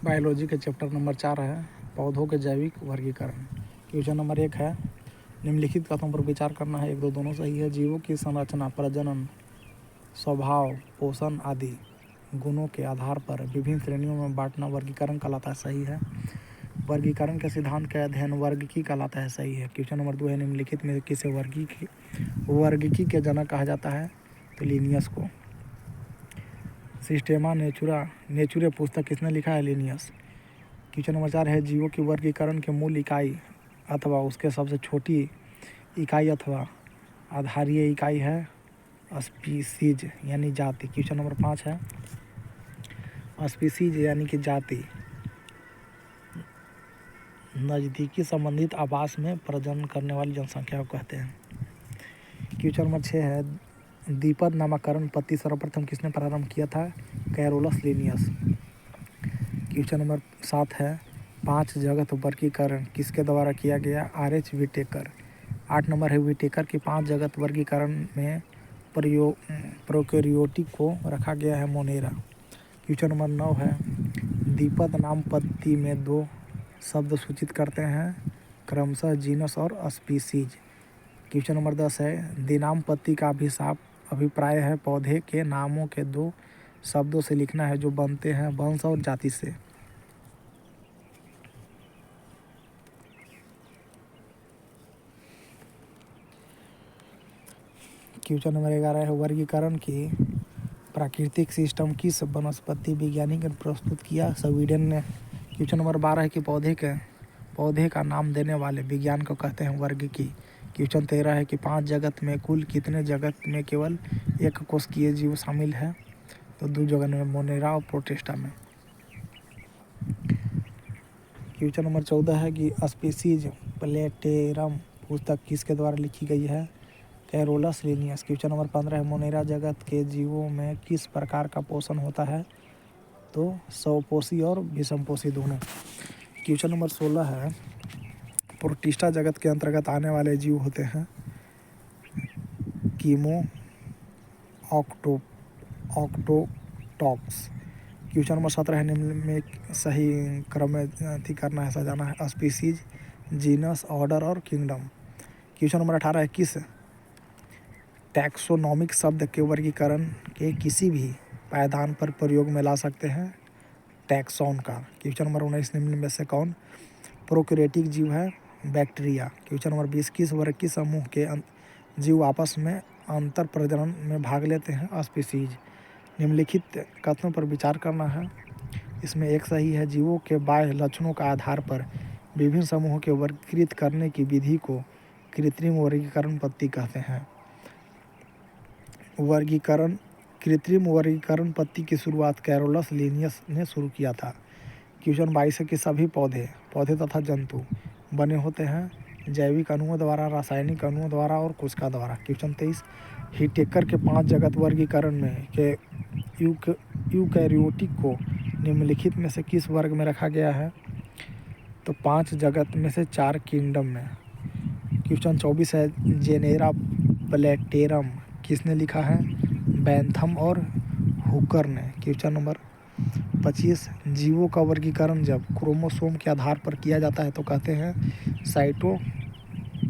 Biology के chapter number 4 है पौधों के जैविक वर्गीकरण। क्वेश्चन नंबर 1 है निम्नलिखित कथनों पर विचार करना है। 1, 2 दोनों सही है। जीवों की संरचना, प्रजनन, स्वभाव, पोषण आदि गुणों के आधार पर विभिन्न श्रेणियों में बांटना वर्गीकरण कहलाता है। सही है। वर्गीकरण के सिद्धांत का अध्ययन वर्गीकी कहलाता है। सही है। क्वेश्चन नंबर 2 है निम्नलिखित में किसे वर्गीकी के जनक कहा जाता है। तो लिनियस को। सिस्टेमा नेचुरे पुस्तक किसने लिखा है। लिनियस। क्वेश्चन नंबर 4 है जीवों की वर्गीकरण के मूल इकाई अथवा उसके सबसे छोटी इकाई अथवा आधारीय इकाई है स्पीसीज यानी जाति। क्वेश्चन नंबर 5 है स्पीसीज यानी कि जाति नज़दीकी संबंधित आवास में प्रजनन करने वाली जनसंख्या को कहते हैं। क्वेश्चन नंबर 6 है द्विपद नामकरण पद्धति सर्वप्रथम किसने प्रारंभ किया था। Carolus Linnaeus. क्वेश्चन नंबर 7 है 5 जगत वर्गीकरण किसके द्वारा किया गया। आर.एच. व्हिटेकर। 8 नंबर है व्हिटेकर की 5 जगत वर्गीकरण में प्रोकैरियोटिक को रखा गया है मोनेरा। क्वेश्चन नंबर 9 है द्विपद नाम पद्धति में 2 शब्द सूचित करते हैं क्रमशः जीनस और स्पीसीज। क्वेश्चन नंबर 10 है द्विनाम पद्धति का अभिप्राय है पौधे के नामों के 2 शब्दों से लिखना है जो बनते हैं वंश और जाति से। क्वेश्चन नंबर 11 है वर्गीकरण की प्राकृतिक सिस्टम किस वनस्पति वैज्ञानिक ने प्रस्तुत किया। स्वीडन ने। क्वेश्चन नंबर 12 है कि पौधे का नाम देने वाले विज्ञान को कहते हैं वर्गीकी। क्वेश्चन 13 है कि 5 जगत में कुल कितने जगत में केवल एक कोशिकीय जीव शामिल है। तो 2 जगत में मोनेरा और प्रोटिस्टा में। क्वेश्चन नंबर 14 है कि स्पीसीज प्लेटेरम पुस्तक किसके द्वारा लिखी गई है। Carolus Linnaeus. क्वेश्चन नंबर 15 है मोनेरा जगत के जीवों में किस प्रकार का पोषण होता है। तो स्वपोषी और विषमपोषी दोनों। क्वेश्चन नंबर 16 है प्रोटिस्टा जगत के अंतर्गत आने वाले जीव होते हैं कीमो ऑक्टोटॉक्स। क्वेश्चन नंबर 17 है निम्न में सही क्रम में करना है सजाना है स्पीसीज, जीनस, ऑर्डर और किंगडम। क्वेश्चन नंबर 18 है किस टैक्सोनॉमिक शब्द के वर्गीकरण के किसी भी पायदान पर प्रयोग में ला सकते हैं टैक्सॉन का। क्वेश्चन नंबर 19 निम्न में से कौन प्रोकैरियोटिक जीव है। बैक्टीरिया। क्वेश्चन नंबर 20 किस वर्ग की समूह के जीव आपस में अंतर प्रजनन में भाग लेते हैं स्पीसीज। निम्नलिखित कथनों पर विचार करना है। इसमें एक सही है जीवों के बाह्य लक्षणों के आधार पर विभिन्न समूहों के वर्गीकृत करने की विधि को कृत्रिम वर्गीकरण पद्धति कहते हैं। कृत्रिम वर्गीकरण पद्धति की शुरुआत कैरोलस लिनियस ने शुरू किया था। क्वेश्चन 22 है कि सभी पौधे तथा जंतु बने होते हैं जैविक अणुओं द्वारा, रासायनिक अणुओं द्वारा और कोशिका द्वारा। क्वेश्चन 23 व्हिटेकर के 5 जगत वर्गीकरण में के यूकैरियोटिक को निम्नलिखित में से किस वर्ग में रखा गया है। तो 5 जगत में से 4 किंगडम में। क्वेश्चन 24 है जेनेरा प्लेटेरम किसने लिखा है। बैंथम और हुकर ने। क्वेश्चन नंबर 25 जीवों का वर्गीकरण जब क्रोमोसोम के आधार पर किया जाता है तो कहते हैं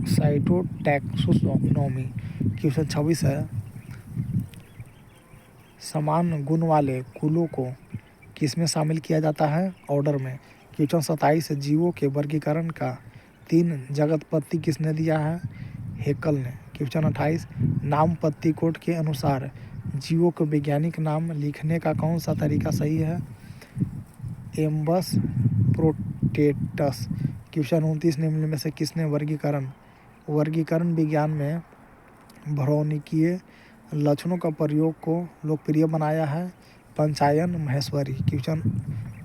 साइटोटैक्सोनॉमी। क्वेश्चन 26 है समान गुण वाले कुलों को किसमें शामिल किया जाता है। ऑर्डर में। क्वेश्चन 27 जीवों के वर्गीकरण का 3 जगत पद्धति किसने दिया है। हेकल ने। क्वेश्चन 28 नाम पद्धति कोड के अनुसार जीवों को वैज्ञानिक नाम लिखने का कौन सा तरीका सही है। एम्बस प्रोटेटस। क्वेश्चन 29 निम्न में से किसने वर्गीकरण विज्ञान में भ्रौणिकीय लक्षणों का प्रयोग को लोकप्रिय बनाया है। पंचायन महेश्वरी। क्वेश्चन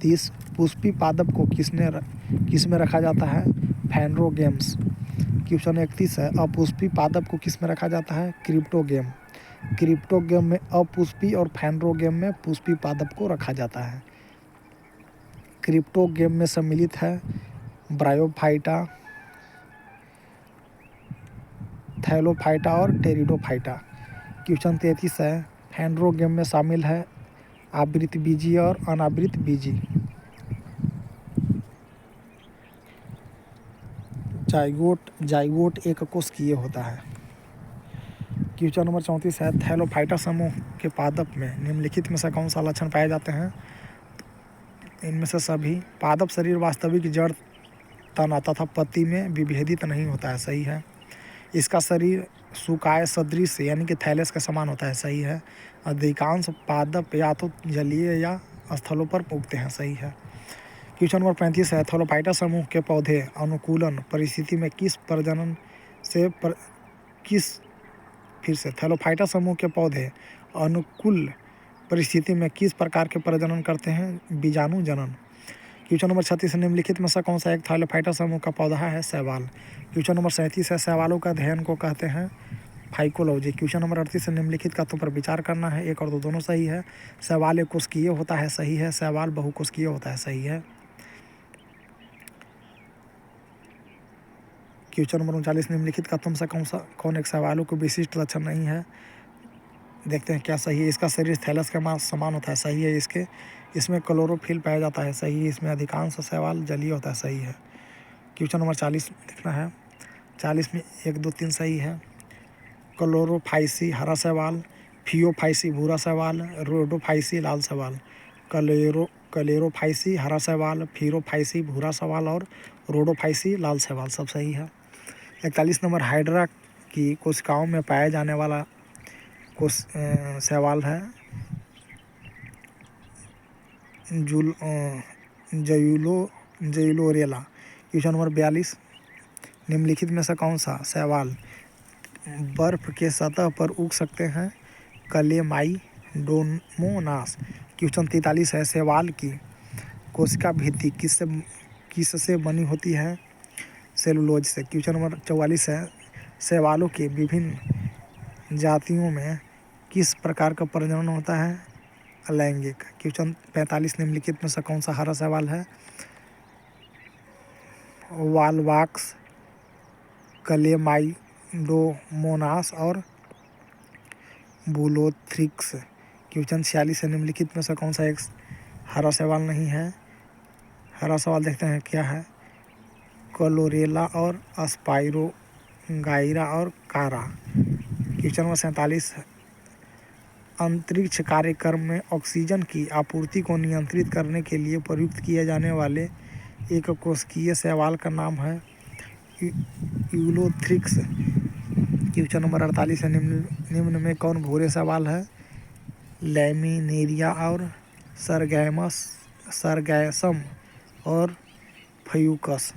30 पुष्पी पादप को किस में रखा जाता है। फैनरोगेम्स। क्वेश्चन 31 है अपुष्पी पादप को किस में रखा जाता है। क्रिप्टोगेम में अपुष्पी और फैनरोगेम में पुष्पी पादप को रखा जाता है। क्रिप्टोगेम में सम्मिलित है ब्रायोफाइटा, थैलोफाइटा और टेरिडोफाइटा। क्वेश्चन 33 है फैनरोगेम में शामिल है आवृतबीजी और अनावृतबीजी। जाइगोट एक कोशिकीय होता है। क्वेश्चन नंबर 34 है, थैलोफाइटा समूह के पादप में निम्नलिखित में से कौन सा लक्षण पाए जाते हैं? इनमें से सभी। पादप शरीर वास्तविक जड़ तना तथा पत्ती में विभेदित नहीं होता है, सही है। इसका शरीर सुकाय सदृश यानी कि थैलेस के समान होता है, सही है। अधिकांश पादप या तो जलीय या स्थलों पर उगते हैं, सही है। क्वेश्चन नंबर 35 है, थैलोफाइटा समूह के पौधे अनुकूलन परिस्थिति में किस प्रजनन से थैलोफाइटा समूह के पौधे अनुकूल परिस्थिति में किस प्रकार के प्रजनन करते हैं? बीजाणु जनन। क्वेश्चन नंबर 36 निम्नलिखित में से कौन सा एक थैलोफाइटा समूह का पौधा है? शैवाल। क्वेश्चन नंबर 37 है, शैवालों का अध्ययन को कहते हैं फाइकोलॉजी। क्वेश्चन नंबर 38 है, निम्नलिखित तथ्यों पर विचार करना है। 1 और 2 दोनों सही है। शैवाल एक कोशिकीय होता है, सही है। शैवाल बहुकोशिकीय होता है, सही है। क्वेश्चन नंबर 39 निम्नलिखित तथ्यों में से कौन एक शैवालों को विशिष्ट लक्षण नहीं है? देखते हैं क्या सही है। इसका शरीर थैलस के समान होता है, सही है। इसमें क्लोरोफिल पाया जाता है, सही है। इसमें अधिकांश शैवाल जलीय होता है, सही है। क्वेश्चन नंबर 40 देखना है। 40 में 1, 2, 3 सही है। क्लोरोफाइसी हरा शैवाल, फियोफाइसी भूरा शैवाल, रोडोफाइसी लाल शैवाल। क्लेरोफाइसी हरा शैवाल, फियोफाइसी भूरा शैवाल और रोडोफाइसी लाल शैवाल, सब सही है। 41 नंबर, हाइड्रा की कोशिकाओं में पाया जाने वाला शैवाल है जयूलोरेला। क्वेश्चन नंबर 42 निम्नलिखित में से कौन सा शैवाल बर्फ के सतह पर उग सकते हैं? कलेमाइडोमोनास। क्वेश्चन 43 है, शैवाल की कोशिका भित्ति किससे बनी होती है? सेलुलोज से। क्वेश्चन नंबर 44 है, शैवालों के विभिन्न जातियों में किस प्रकार का प्रजनन होता है? अलैंगिक। क्वेश्चन 45 निम्नलिखित में से कौन सा हरा शैवाल है? वालवाक्स, कलेमाइडोमोनास और बुलोथ्रिक्स। क्वेश्चन 46 है, निम्नलिखित में से कौन सा एक हरा शैवाल नहीं है? हरा शैवाल देखते हैं क्या है। क्लोरेला और स्पाइरोगाइरा और कारा। क्वेश्चन नंबर 47 अंतरिक्ष कार्यक्रम में ऑक्सीजन की आपूर्ति को नियंत्रित करने के लिए प्रयुक्त किए जाने वाले एक कोशिकीय शैवाल का नाम है यूलोथ्रिक्स। क्वेश्चन नंबर 48 है, निम्न में कौन भूरे शैवाल है? लैमिनेरिया और सरगैसम और फ्यूकस।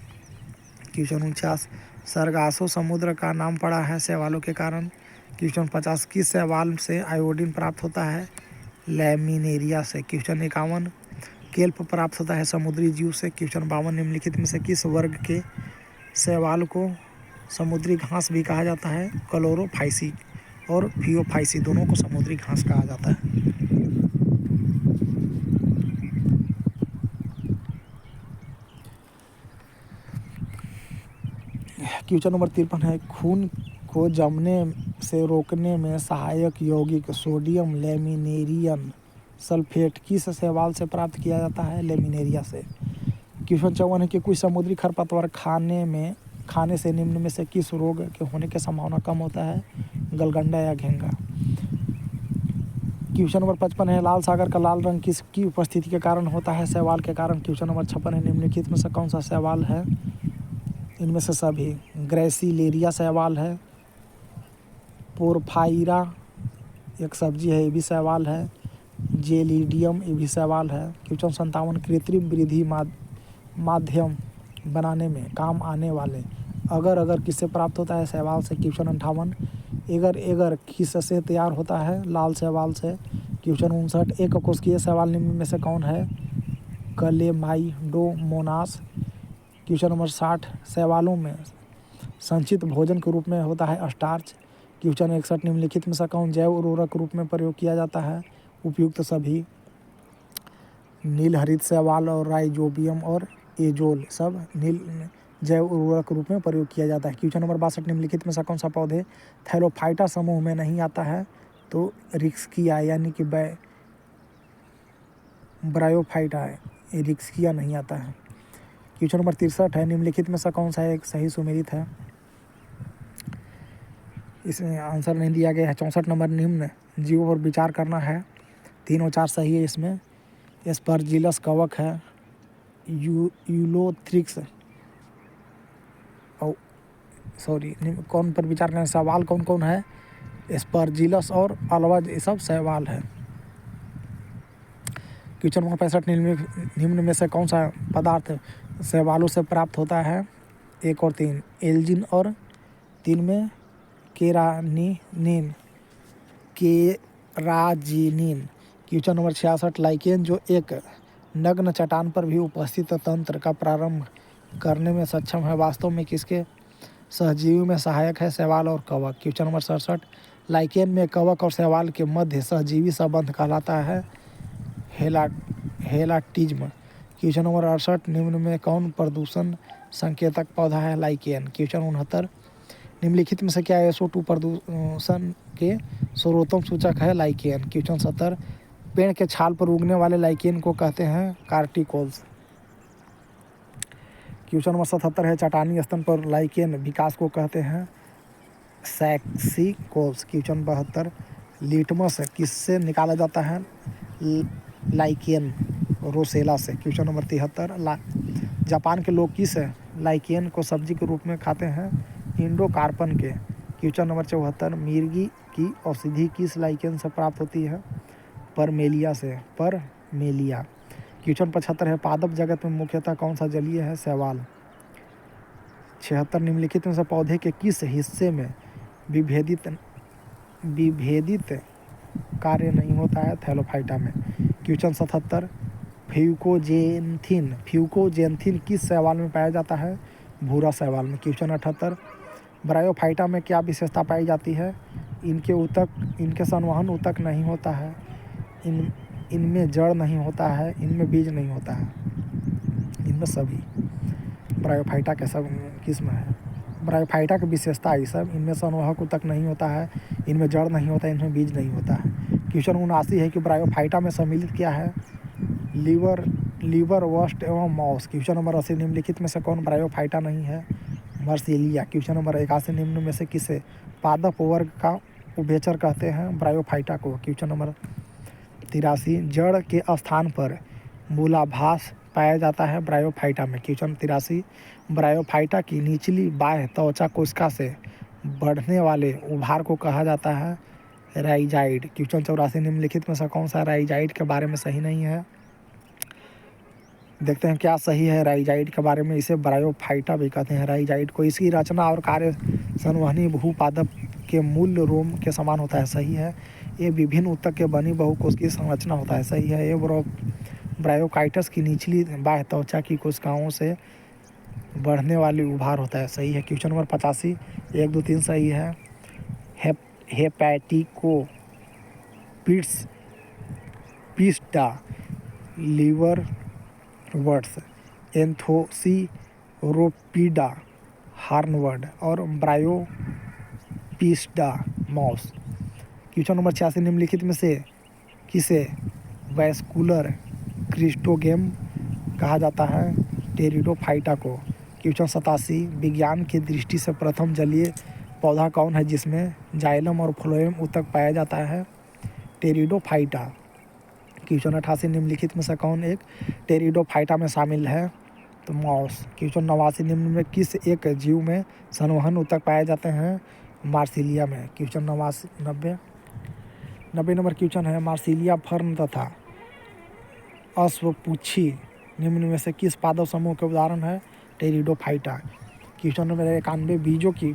क्वेश्चन 49 सरगासो समुद्र का नाम पड़ा है शैवालों के कारण। क्वेश्चन 50 किस शैवाल से आयोडीन प्राप्त होता है? लैमिनेरिया से। क्वेश्चन 51 केल्प प्राप्त होता है समुद्री जीव से। क्वेश्चन 52 निम्नलिखित में से किस वर्ग के शैवाल को समुद्री घास भी कहा जाता है? क्लोरोफाइसी और फियोफाइसी दोनों को समुद्री घास कहा जाता है। क्वेश्चन नंबर 53 है, खून को जमने से रोकने में सहायक यौगिक सोडियम लैमिनेरियम सल्फेट किस शैवाल से प्राप्त किया जाता है? लैमिनेरिया से। क्वेश्चन 54 है कि कुछ समुद्री खरपतवार खाने से निम्न में से किस रोग के होने की संभावना कम होता है? गलगंडा या घेंगा। क्वेश्चन नंबर 55 है, लाल सागर का लाल रंग किसकी उपस्थिति के कारण होता है? शैवाल के कारण। क्वेश्चन नंबर 56 है, निम्नलिखित में से कौन सा शैवाल है? इनमें से सभी। ग्रेसिलेरिया शैवाल है, पोरफाइरा एक सब्जी है, ये भी शैवाल है, जेलिडियम ये भी शैवाल है। क्वेश्चन 57 कृत्रिम वृद्धि माध्यम बनाने में काम आने वाले अगर किससे प्राप्त होता है? शैवाल से। क्वेश्चन 58 एगर किससे तैयार होता है? लाल शैवाल से। क्वेश्चन 59 एक कोशिकीय शैवाल निम्न में से कौन है? कलेमाइडोमोनास। क्वेश्चन नंबर 60 शैवालों में संचित भोजन के रूप में होता है स्टार्च। क्वेश्चन 61 निम्नलिखित में से कौन जैव उर्वरक रूप में प्रयोग किया जाता है? उपयुक्त सभी। नीलहरित शैवाल और राइजोबियम और एजोल सब जैव उर्वरक रूप में प्रयोग किया जाता है। क्वेश्चन नंबर 62 निम्नलिखित में से कौन सा पौधे थैलोफाइटा समूह में नहीं आता है? तो रिक्सकिया यानी कि ब्रायोफाइटा है, रिक्सकिया नहीं आता है। क्वेश्चन नंबर 63 है, निम्नलिखित में से कौन सा एक सही सुमेलित है? इसमें आंसर नहीं दिया गया है। 64 नंबर, निम्न जीवों पर विचार करना है। 3 और 4 सही है इसमें। एस्परजिलस कवक है, यूलोथ्रिक्स और कौन पर विचार करना है? सवाल कौन कौन है? एस्परजिलस और अलवज, ये सब सवाल है। क्वेश्चन नंबर 65, निम्न में से कौन सा पदार्थ शैवालों से प्राप्त होता है? 1 और 3, एल्जिन और 3 में केराजिनिन। क्वेश्चन नंबर 66, लाइकेन जो एक नग्न चट्टान पर भी उपस्थित तंत्र का प्रारंभ करने में सक्षम है, वास्तव में किसके सहजीवी में सहायक है? शैवाल और कवक। क्वेश्चन नंबर 67, लाइकेन में कवक और शैवाल के मध्य सहजीवी संबंध कहलाता है हेलाटिज्म। क्वेश्चन नंबर 68, निम्न में कौन प्रदूषण संकेतक पौधा है? लाइकेन। क्वेश्चन 69, निम्नलिखित में से क्या SO2 प्रदूषण के सर्वोत्तम सूचक है? लाइकेन। क्वेश्चन 70, पेड़ के छाल पर उगने वाले लाइकेन को कहते हैं कार्टिकोल्स। क्वेश्चन नंबर 77 है, चट्टानी स्तन पर लाइकेन विकास को कहते हैं सैक्सिकोल्स। क्वेश्चन 72, लिटमस किससे निकाला जाता है? लाइकेन रोसेला से। क्वेश्चन नंबर 73, जापान के लोग किस लाइकेन को सब्जी के रूप में खाते हैं? इंडोकार्पन के। क्वेश्चन नंबर 74, मिर्गी की औषधि किस लाइकेन से प्राप्त होती है? परमेलिया से। परमेलिया। क्वेश्चन 75 है, पादप जगत में मुख्यतः कौन सा जलीय है? शैवाल। 76, निम्नलिखित में से पौधे के किस हिस्से में विभेदित कार्य नहीं होता है? थैलोफाइटा में। क्वेश्चन 77, फ्यूकोजेंथिन किस शैवाल में पाया जाता है? भूरा शैवाल में। क्वेश्चन 78, ब्रायोफाइटा में क्या विशेषता पाई जाती है? इनके संवहन ऊतक नहीं होता है, इनमें जड़ नहीं होता है, इनमें बीज नहीं होता है। इनमें सभी ब्रायोफाइटा के सब किस्म है। ब्रायोफाइटा की विशेषता ये सब, इनमें संवहक ऊतक नहीं होता है, इनमें जड़ नहीं होता है, इनमें बीज नहीं होता है। क्वेश्चन 79 है कि ब्रायोफाइटा में सम्मिलित क्या है? लीवर वस्ट एवं माउस। क्वेश्चन नंबर 80, निम्नलिखित में से कौन ब्रायोफाइटा नहीं है? मर्सिलिया। क्वेश्चन नंबर 81, निम्न में से किसे पादप वर्ग का उभयचर कहते हैं? ब्रायोफाइटा को। क्वेश्चन नंबर 83, जड़ के स्थान पर मूलाभास पाया जाता है ब्रायोफाइटा में। क्वेश्चन 83, ब्रायोफाइटा की निचली बाह्य त्वचा कोशिका से बढ़ने वाले उभार को कहा जाता है राइजाइड। क्वेश्चन 84, निम्नलिखित में से कौन सा राइजाइड के बारे में सही नहीं है? देखते हैं क्या सही है राइजाइड के बारे में। इसे ब्रायोफाइटा भी कहते हैं राइजाइड को। इसकी रचना और कार्य संवहनी बहुपादप के मूल रोम के समान होता है। सही है। ये विभिन्न ऊतक के बनी बहुकोशिकीय संरचना होता है। सही है। ये ब्रायोकाइटस की निचली बाह्य त्वचा की कोशिकाओं से बढ़ने वाली उभार होता है। सही है। क्वेश्चन नंबर 85, 1, 2, 3 सही है। हेपेटिको पिस्टा लीवर वर्ड्स, एंथोसीरोपीडा हार्नवर्ड और ब्रायोपिस्टा माउस। क्वेश्चन नंबर 86, निम्नलिखित में से किसे वैस्कुलर क्रिस्टोगेम कहा जाता है? टेरिडोफाइटा को। क्वेश्चन 87, विज्ञान की दृष्टि से प्रथम जलीय पौधा कौन है जिसमें जाइलम और फ्लोएम ऊतक पाया जाता है? टेरिडोफाइटा। क्वेश्चन 88, निम्नलिखित में से कौन एक टेरिडोफाइटा में शामिल है? तो माउस। क्वेश्चन 89, निम्न में किस एक जीव में संवहन ऊतक पाए जाते हैं? मार्सिलिया में। क्वेश्चन 90 नंबर क्वेश्चन है, मार्सिलिया फर्न तथा अश्वपुच्छी निम्न में से किस पादप समूह के उदाहरण है? टेरिडोफाइटा। क्वेश्चन नंबर 91, बीजों की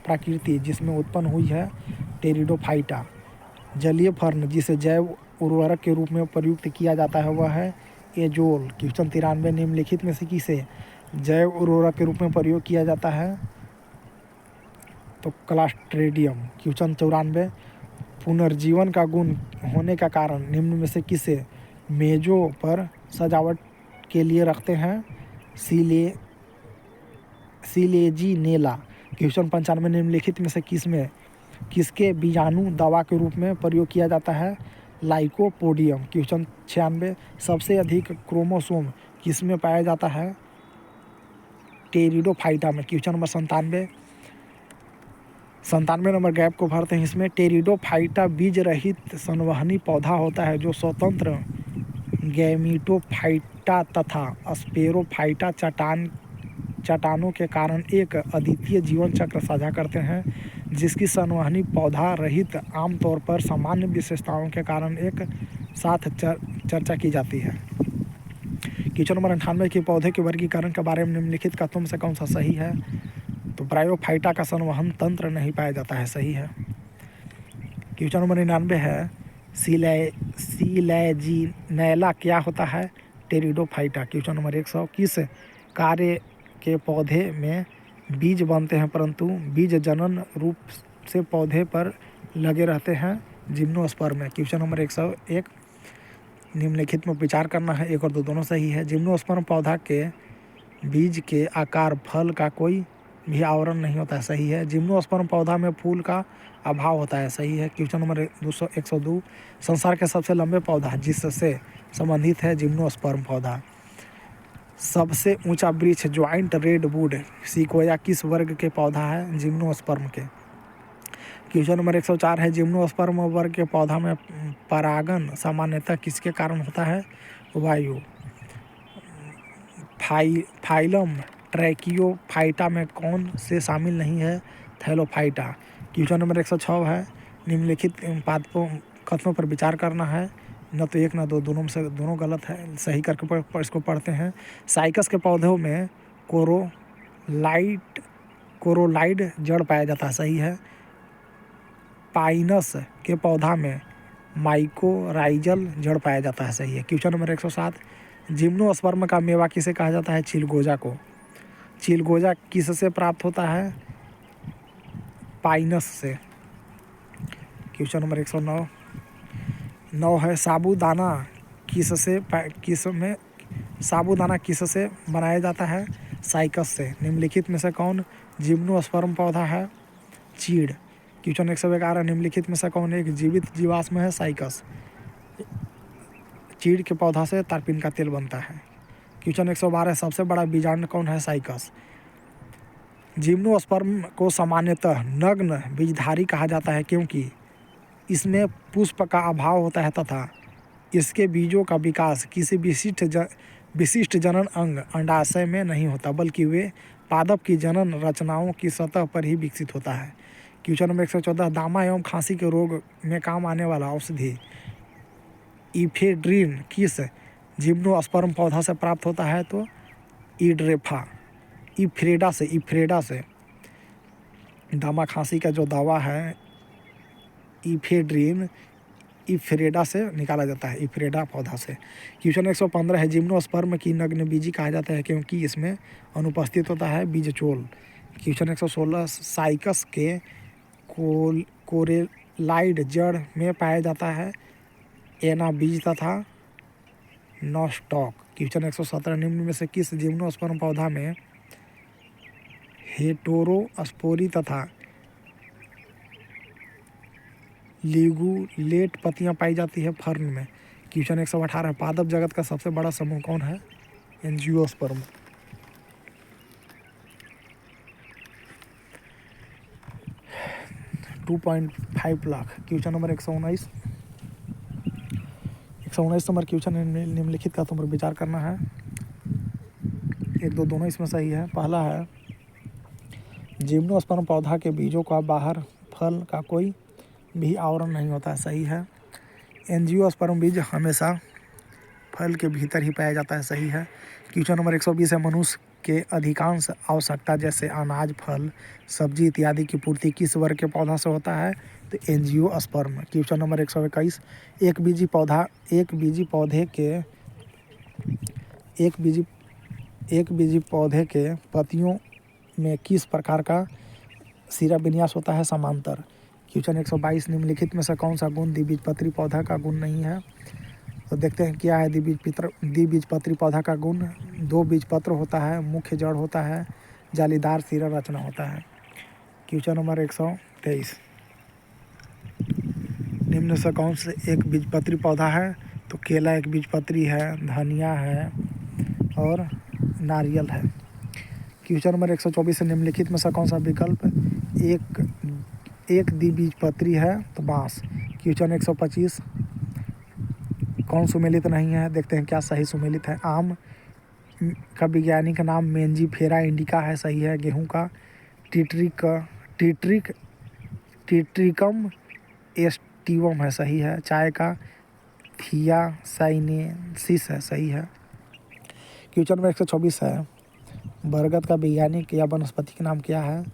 प्रकृति जिसमें उत्पन्न हुई है? टेरिडोफाइटा। जलीय फर्न जिसे जैव उर्वरक के रूप में प्रयुक्त किया जाता है वह है एजोल। क्वेश्चन 93, निम्नलिखित में से किसे जैव उर्वरक के रूप में प्रयोग किया जाता है? तो क्लास्ट्रेडियम। क्वेश्चन 94, पुनर्जीवन का गुण होने का कारण निम्न में से किसे मेजों पर सजावट के लिए रखते हैं? सिलेजिनेला। क्वेश्चन 95, निम्नलिखित में से किसके बीजाणु दवा के रूप में प्रयोग किया जाता है? लाइकोपोडियम। क्वेश्चन 96, सबसे अधिक क्रोमोसोम किसमें पाया जाता है? टेरिडोफाइटा में। क्वेश्चन नंबर 97 नंबर गैप को भरते हैं इसमें। टेरिडोफाइटा बीज रहित संवहनी पौधा होता है जो स्वतंत्र गैमीटोफाइटा तथा स्पेरोफाइटा चट्टानों के कारण एक अद्वितीय जीवन चक्र साझा करते हैं, जिसकी संवहनी पौधा रहित आमतौर पर सामान्य विशेषताओं के कारण एक साथ चर्चा की जाती है। क्वेश्चन नंबर 98 के पौधे के वर्गीकरण के बारे में निम्नलिखित कथनों में से कौन सा सही है? तो ब्रायोफाइटा का संवहन तंत्र नहीं पाया जाता है, सही है। क्वेश्चन नंबर 99 है सिलैजिनैला क्या होता है? टेरिडोफाइटा। क्वेश्चन नंबर 100 किस कार्य के पौधे में बीज बनते हैं परंतु बीज जनन रूप से पौधे पर लगे रहते हैं? जिम्नोस्पर्म। क्वेश्चन नंबर 101 निम्नलिखित में विचार करना है, 1 और 2 दोनों सही है। जिम्नोस्पर्म पौधा के बीज के आकार फल का कोई भी आवरण नहीं होता है, सही है। जिम्नोस्पर्म पौधा में फूल का अभाव होता है, सही है। क्वेश्चन नंबर 102 संसार के सबसे लंबे पौधा जिससे संबंधित है जिम्नोस्पर्म पौधा। सबसे ऊंचा वृक्ष ज्वाइंट रेडवुड सिकोया किस वर्ग के पौधा है? जिम्नोस्पर्म के। क्वेश्चन नंबर 104 है जिम्नोस्पर्म वर्ग के पौधा में परागण सामान्यतः किसके कारण होता है? वायु। फाइलम ट्रैकियोफाइटा में कौन से शामिल नहीं है? थैलोफाइटा। क्वेश्चन नंबर 106 है निम्नलिखित पादपों कथनों पर विचार करना है, न तो 1 न 2 दोनों में से दोनों गलत है, सही करके इसको पढ़ते हैं। साइकस के पौधों में कोरोलाइड जड़ पाया जाता है, सही है। पाइनस के पौधा में माइकोराइजल जड़ पाया जाता है, सही है। क्वेश्चन नंबर 107 जिम्नोस्पर्म का मेवा किसे कहा जाता है? चिलगोजा को। चिलगोजा किससे प्राप्त होता है? पाइनस से। क्वेश्चन नंबर 109 है साबूदाना किससे बनाया जाता है? साइकस से। निम्नलिखित में से कौन जिम्नोस्पर्म पौधा है? चीड़। क्वेश्चन 111 निम्नलिखित में से कौन एक जीवित जीवाश्म है? साइकस। चीड़ के पौधा से तारपीन का तेल बनता है। क्वेश्चन 112 सबसे बड़ा बीजांड कौन है? साइकस। जिम्नोस्पर्म को सामान्यतः नग्न बीजधारी कहा जाता है क्योंकि इसमें पुष्प का अभाव होता है तथा इसके बीजों का विकास किसी विशिष्ट जनन अंग अंडाशय में नहीं होता, बल्कि वे पादप की जनन रचनाओं की सतह पर ही विकसित होता है। क्वेश्चन नंबर 114 दामा एवं खांसी के रोग में काम आने वाला औषधि इफेड्रिन किस जिम्नोस्पर्म पौधा से प्राप्त होता है? तो इफ्रेडा से। दामा खांसी का जो दवा है इफेड्रिन इफ्रेडा से निकाला जाता है, इफ्रेडा पौधा से। क्वेश्चन 115 है जिम्नोस्पर्म की नग्न बीजी कहा जाता है क्योंकि इसमें अनुपस्थित होता है बीजचोल। क्वेश्चन 116 साइकस के कोरेलाइड जड़ में पाया जाता है एना बीज तथा नॉस्टॉक। क्वेश्चन 117 निम्न में से किस जिम्नोस्पर्म पौधा में हेटेरोस्पोरी तथा लिगुलेट पत्तियां पाई जाती है? फर्न में। क्वेश्चन 118 पादप जगत का सबसे बड़ा समूह कौन है? Angiosperm. $2.5 lakh. Question number 119 number question निम्नलिखित का तुम विचार करना है, 1 2 दोनों इसमें सही है। पहला है जिम्नोस्पर्म पौधा के बीजों का बाहर फल का कोई भी आवरण नहीं होता है, सही है। एंजियोस्पर्म बीज हमेशा फल के भीतर ही पाया जाता है, सही है। क्वेश्चन नंबर 120 है मनुष्य के अधिकांश आवश्यकता जैसे अनाज फल सब्जी इत्यादि की पूर्ति किस वर्ग के पौधा से होता है? तो एंजियोस्पर्म। क्वेश्चन नंबर 121 एक बीजी पौधे के पत्तियों में किस प्रकार का सिरा विन्यास होता है? समांतर। क्वेश्चन 122 निम्नलिखित में से कौन सा गुण द्विबीजपत्री पौधा का गुण नहीं है? तो देखते हैं क्या है द्विबीजपत्री पौधा का गुण। 2 बीजपत्र होता है, मुख्य जड़ होता है, जालीदार सिरा रचना होता है। क्वेश्चन नंबर 123 निम्न से कौन से एक बीजपत्री पौधा है? तो केला एक बीजपत्री है, धनिया है और नारियल है। क्वेश्चन नंबर 124 है, निम्नलिखित में से कौन सा विकल्प एक द्विबीजपत्री है? तो बांस। क्वेश्चन 125, कौन सुमेलित नहीं है? देखते हैं क्या सही सुमेलित है। आम का वैज्ञानिक नाम मेंजीफेरा इंडिका है, सही है। गेहूं का टिट्रिकम एस्टिवम है, सही है। चाय का थियासाइनेसिस है, सही है। क्वेश्चन नंबर 124 है, बरगद का वैज्ञानिक या वनस्पति का नाम क्या है?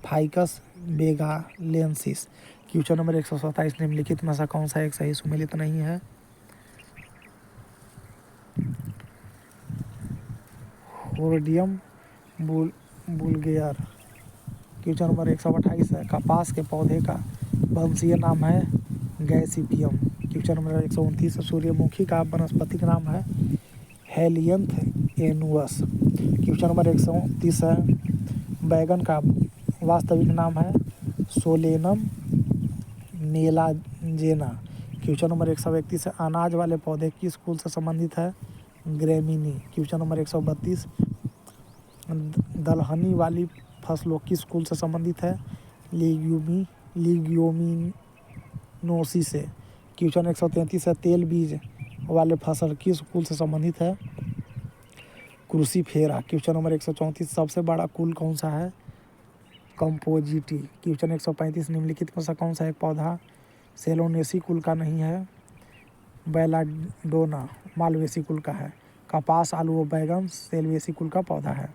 फाइकस बेगालेंसिस। क्वेश्चन नंबर 127, निम्नलिखित में से कौन सा एक सही सुमेलित नहीं है? होर्डियम बुल्गेयर। क्वेश्चन नंबर 128 है, कपास के पौधे का वंशीय नाम है गैसीपियम। क्वेश्चन नंबर 129 है, सूर्यमुखी का वनस्पतिक नाम है हेलियंथ एनुअस। क्वेश्चन नंबर 130 है, बैगन का वास्तविक नाम है सोलेनम मेलाजेना। क्वेश्चन नंबर 131 है, अनाज वाले पौधे किस कुल से संबंधित है? ग्रेमिनी। क्वेश्चन नंबर 132, दलहनी वाली फसलों किस कुल से संबंधित है? लिग्यूमिनोसी से। क्वेश्चन 133 है, तेल बीज वाले फसल किस कुल से संबंधित है? क्रूसीफेरा। क्वेश्चन नंबर 134, सबसे बड़ा कुल कौन सा है? कंपोजिटी। क्वेश्चन 135, निम्नलिखित में से कौन सा एक पौधा सेलोनेसी कुल का नहीं है? बेलाडोना मालवेसी कुल का है। कपास, आलू और बैगन सेल्वेसी कुल का पौधा है।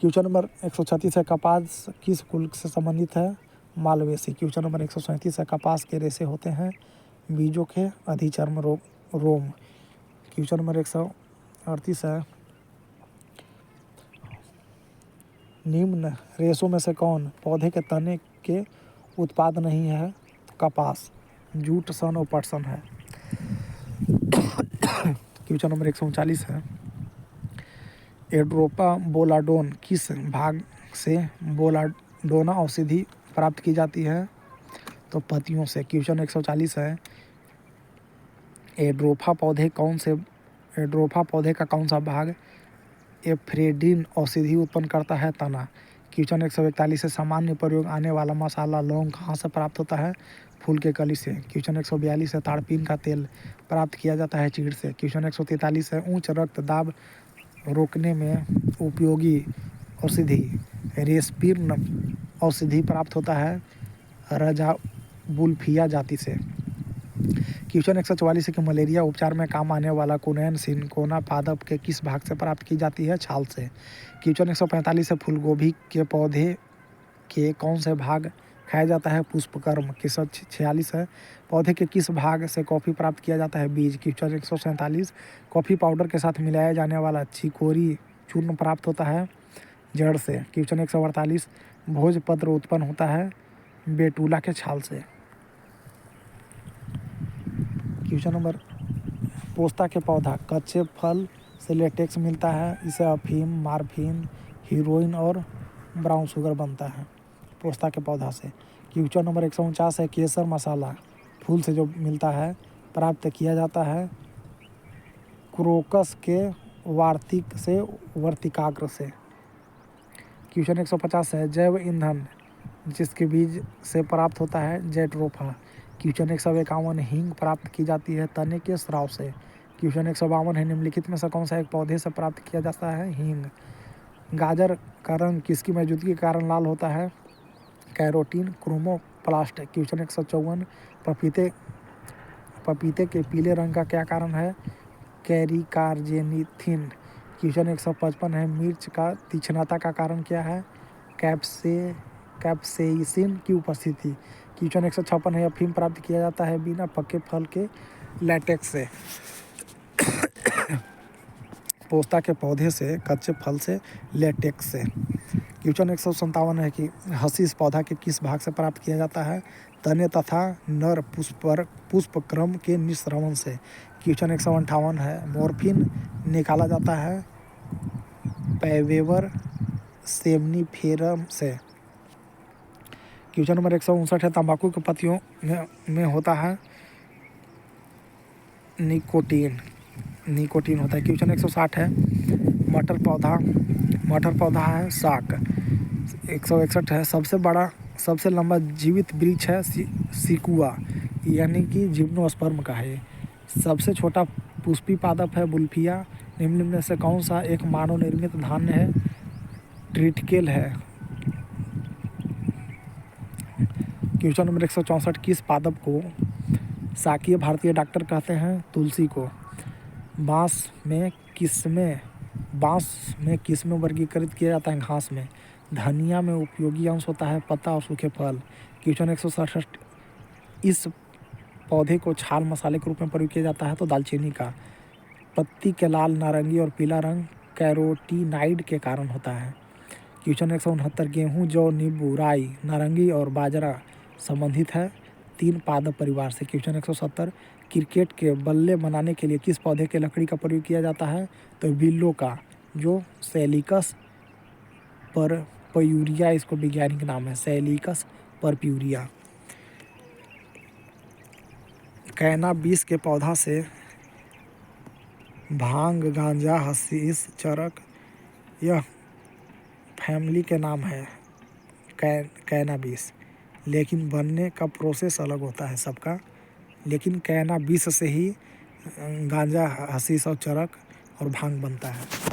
क्वेश्चन नंबर 136 है, कपास किस कुल से संबंधित है? मालवेसी। क्वेश्चन नंबर 137 है, कपास के रेशे होते हैं बीजों के अधिचर्म रोम। क्वेश्चन नंबर 138 है, निम्न रेशों में से कौन पौधे के तने के उत्पाद नहीं है? कपास, जूट, सन और पटसन है। क्वेश्चन नंबर 139 है, एड्रोपा बोलाडोन किस भाग से बोलाडोना औषधि प्राप्त की जाती है? तो पत्तियों से। क्वेश्चन 140 है, एड्रोफा पौधे का कौन सा भाग एफ्रेडिन औषधि उत्पन्न करता है? तना। क्वेश्चन 141 से, सामान्य प्रयोग आने वाला मसाला लौंग कहाँ से प्राप्त होता है? फूल के कली से। क्वेश्चन 142 है, ताड़पीन का तेल प्राप्त किया जाता है चीड़ से। क्वेश्चन 143 है, उच्च रक्तदाब रोकने में उपयोगी औषधि रेस्पिन औषधि प्राप्त होता है रजाबुल्फिया जाति से। क्वेश्चन 144 है कि मलेरिया उपचार में काम आने वाला कुनैन सिनकोना पादप के किस भाग से प्राप्त की जाती है? छाल से। क्वेश्चन 145 है, फूलगोभी के पौधे के कौन से भाग खाया जाता है? पुष्पक्रम। क्वेश्चन 146 है, पौधे के किस भाग से कॉफ़ी प्राप्त किया जाता है? बीज। क्वेश्चन 147, कॉफ़ी पाउडर के साथ मिलाया जाने वाला चिकोरी चूर्ण प्राप्त होता है जड़ से। क्वेश्चन 148, भोजपत्र उत्पन्न होता है बेटूला के छाल से। क्वेश्चन नंबर, पोस्ता के पौधा कच्चे फल से लेटेक्स मिलता है, इसे अफीम, मार्फिन, हीरोइन और ब्राउन शुगर बनता है पोस्ता के पौधा से। क्वेश्चन नंबर 149 है, केसर मसाला फूल से जो मिलता है प्राप्त किया जाता है क्रोकस के वार्तिक से वर्तिकाग्र से। क्वेश्चन 150 है, जैव ईंधन जिसके बीज से प्राप्त होता है जेट्रोफा। क्वेश्चन 151, हींग प्राप्त की जाती है तने के स्राव से। क्वेश्चन 152 है, निम्नलिखित में से कौन सा एक पौधे से प्राप्त किया जाता है? हींग। गाजर का रंग किसकी मौजूदगी के कारण लाल होता है? Carotene, chromoplast. क्वेश्चन 154, पपीते के पीले रंग का क्या कारण है? कैरिकार्जेनिथिन। क्वेश्चन 155 है, मिर्च का तीक्ष्णता का कारण क्या है? कैप्सेइसिन की उपस्थिति। क्वेश्चन 156 है, अफीम प्राप्त किया जाता है बिना पके फल के लैटेक्स से। पोस्ता के पौधे से, कच्चे फल से, लेटेक्स से। क्वेश्चन 157 है कि हसीस पौधा के किस भाग से प्राप्त किया जाता है? तने तथा नर पुष्पक्रम के निःस्रवण से। क्वेश्चन 158 है, मॉर्फिन निकाला जाता है पैवेवर सेमनीफेरम से। क्वेश्चन नंबर 159 है, तंबाकू के पत्तियों में होता है निकोटीन होता है। क्वेश्चन 160 है, मटर पौधा मटर पौधा है साक 161 है। सबसे लंबा जीवित वृक्ष है सिकुआ, यानी कि जिम्नोस्पर्म का है। सबसे छोटा पुष्पी पादप है बुल्फिया। निम्न में से कौन सा एक मानव निर्मित धान्य है? ट्रिटिकेल है। क्वेश्चन नंबर 164, किस पादप को शाकीय भारतीय डॉक्टर कहते हैं? तुलसी को। बांस में किस्में वर्गीकृत किया जाता है? घास में। धनिया में उपयोगी अंश होता है पत्ता और सूखे फल। क्वेश्चन 167, इस पौधे को छाल मसाले के रूप में प्रयोग किया जाता है? तो दालचीनी का। पत्ती के लाल, नारंगी और पीला रंग कैरोटीनाइड के कारण होता है। क्वेश्चन 169, गेहूँ, जौ, नींबू, राई, नारंगी और बाजरा संबंधित है 3 पादप परिवार से। क्वेश्चन 170, क्रिकेट के बल्ले बनाने के लिए किस पौधे के लकड़ी का प्रयोग किया जाता है? तो विल्लो का, जो सैलिकस परप्यूरिया इसको वैज्ञानिक नाम है, सैलिकस परप्यूरिया। कैनाबीस के पौधा से भांग, गांजा, हशीश, चरक, यह फैमिली के नाम है कैनाबीस। लेकिन बनने का प्रोसेस अलग होता है सबका, लेकिन कैनाबीस से ही गांजा, हशीश और चरक और भांग बनता है।